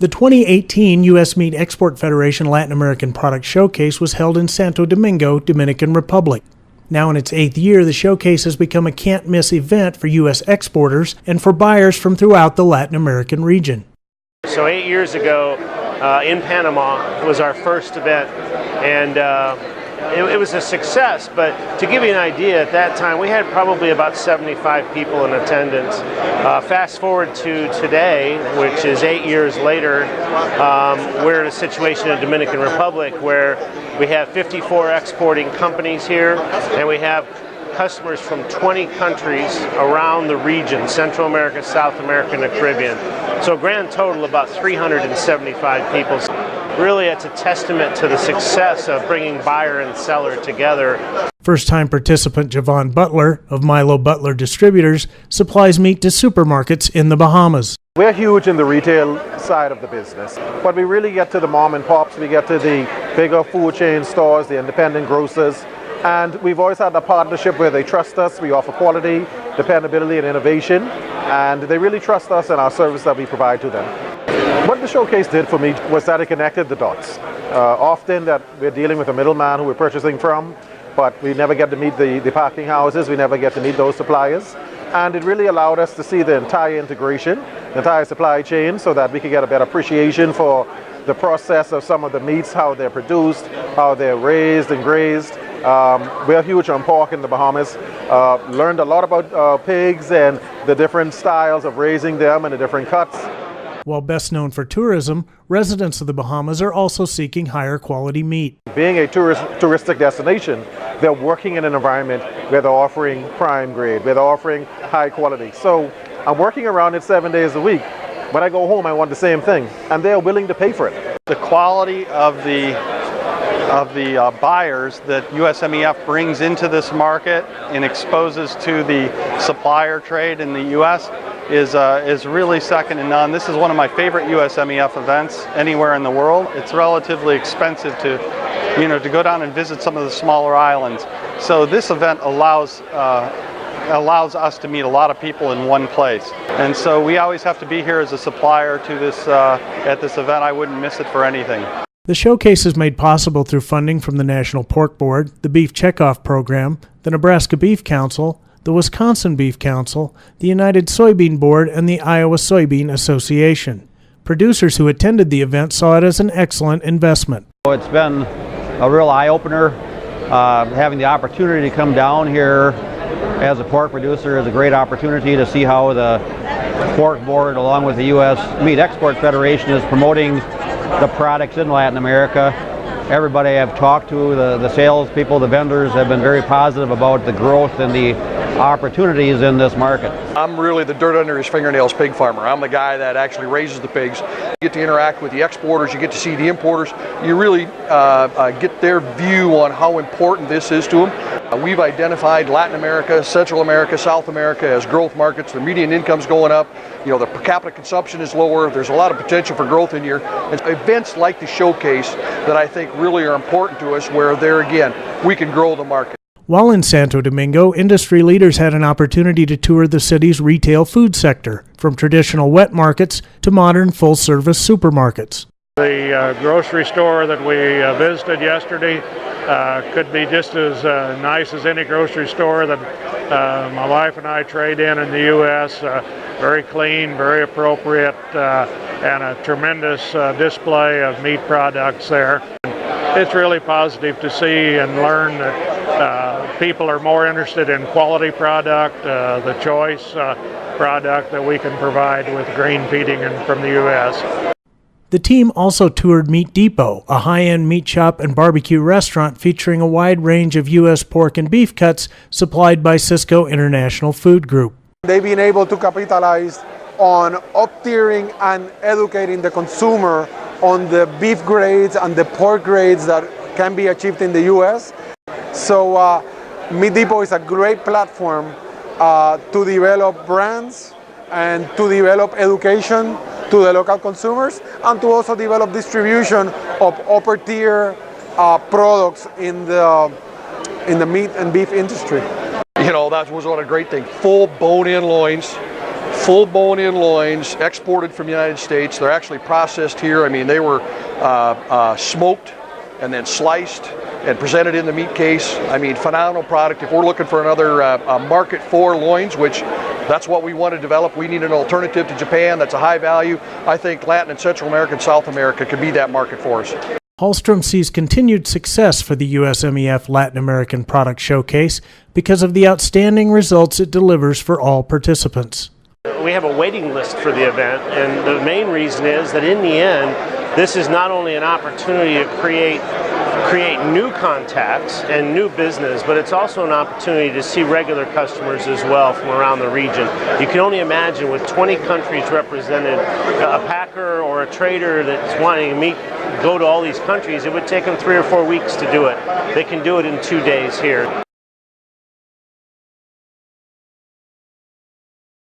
The 2018 U.S. Meat Export Federation Latin American Product Showcase was held in Santo Domingo, Dominican Republic. Now in its 8th year, the showcase has become a can't-miss event for U.S. exporters and for buyers from throughout the Latin American region. So 8 years ago in Panama was our first event, and it was a success, but to give you an idea, at that time we had probably about 75 people in attendance. Fast forward to today, which is 8 years later, we're in a situation in the Dominican Republic where we have 54 exporting companies here, and we have customers from 20 countries around the region, Central America, South America, and the Caribbean. So a grand total about 375 people. Really, it's a testament to the success of bringing buyer and seller together. First-time participant Javon Butler of Milo Butler Distributors supplies meat to supermarkets in the Bahamas. We're huge in the retail side of the business, but we really get to the mom and pops, we get to the bigger food chain stores, the independent grocers, and we've always had a partnership where they trust us. We offer quality, dependability, and innovation, and they really trust us and our service that we provide to them. What the showcase did for me was that it connected the dots. Often that we're dealing with a middleman who we're purchasing from, but we never get to meet the packing houses, we never get to meet those suppliers. And it really allowed us to see the entire integration, the entire supply chain, so that we could get a better appreciation for the process of some of the meats, how they're produced, how they're raised and grazed. We're huge on pork in the Bahamas. Learned a lot about pigs and the different styles of raising them and the different cuts. While best known for tourism, residents of the Bahamas are also seeking higher quality meat. Being a touristic destination, they're working in an environment where they're offering prime grade, where they're offering high quality. So I'm working around it 7 days a week. When I go home, I want the same thing, and they're willing to pay for it. The quality of the buyers that USMEF brings into this market and exposes to the supplier trade in the U.S. is really second to none. This is one of my favorite USMEF events anywhere in the world. It's relatively expensive to go down and visit some of the smaller islands. So this event allows us to meet a lot of people in one place. And so we always have to be here as a supplier to this at this event. I wouldn't miss it for anything. The showcase is made possible through funding from the National Pork Board, the Beef Checkoff Program, the Nebraska Beef Council, the Wisconsin Beef Council, the United Soybean Board, and the Iowa Soybean Association. Producers who attended the event saw it as an excellent investment. It's been a real eye-opener. Having the opportunity to come down here as a pork producer is a great opportunity to see how the Pork Board, along with the U.S. Meat Export Federation, is promoting the products in Latin America. Everybody I've talked to, the sales people, the vendors, have been very positive about the growth and the opportunities in this market. I'm really the dirt under his fingernails pig farmer. I'm the guy that actually raises the pigs. You get to interact with the exporters, you get to see the importers, you really get their view on how important this is to them. We've identified Latin America, Central America, South America as growth markets. The median income's going up, the per capita consumption is lower, there's a lot of potential for growth in here. And events like the showcase that I think really are important to us, where there again, we can grow the market. While in Santo Domingo, industry leaders had an opportunity to tour the city's retail food sector, from traditional wet markets to modern full-service supermarkets. The grocery store that we visited yesterday could be just as nice as any grocery store that my wife and I trade in the U.S. Very clean, very appropriate, and a tremendous display of meat products there. It's really positive to see and learn that people are more interested in quality product, the choice product that we can provide with grain feeding from the U.S. The team also toured Meat Depot, a high-end meat shop and barbecue restaurant featuring a wide range of U.S. pork and beef cuts supplied by Cisco International Food Group. They've been able to capitalize on up-tiering and educating the consumer on the beef grades and the pork grades that can be achieved in the U.S. So Meat Depot is a great platform to develop brands and to develop education to the local consumers, and to also develop distribution of upper tier products in the meat and beef industry. That was one of the great things. Full bone-in loins, full bone-in loins exported from the United States. They're actually processed here. I mean, they were smoked and then sliced and presented in the meat case. I mean, phenomenal product. If we're looking for another market for loins, which that's what we want to develop, we need an alternative to Japan that's a high value. I think Latin and Central America and South America could be that market for us. Hallstrom sees continued success for the USMEF Latin American Product Showcase because of the outstanding results it delivers for all participants. We have a waiting list for the event, and the main reason is that in the end, this is not only an opportunity to create new contacts and new business, but it's also an opportunity to see regular customers as well from around the region. You can only imagine with 20 countries represented, a packer or a trader that's wanting to go to all these countries, it would take them 3 or 4 weeks to do it. They can do it in 2 days here.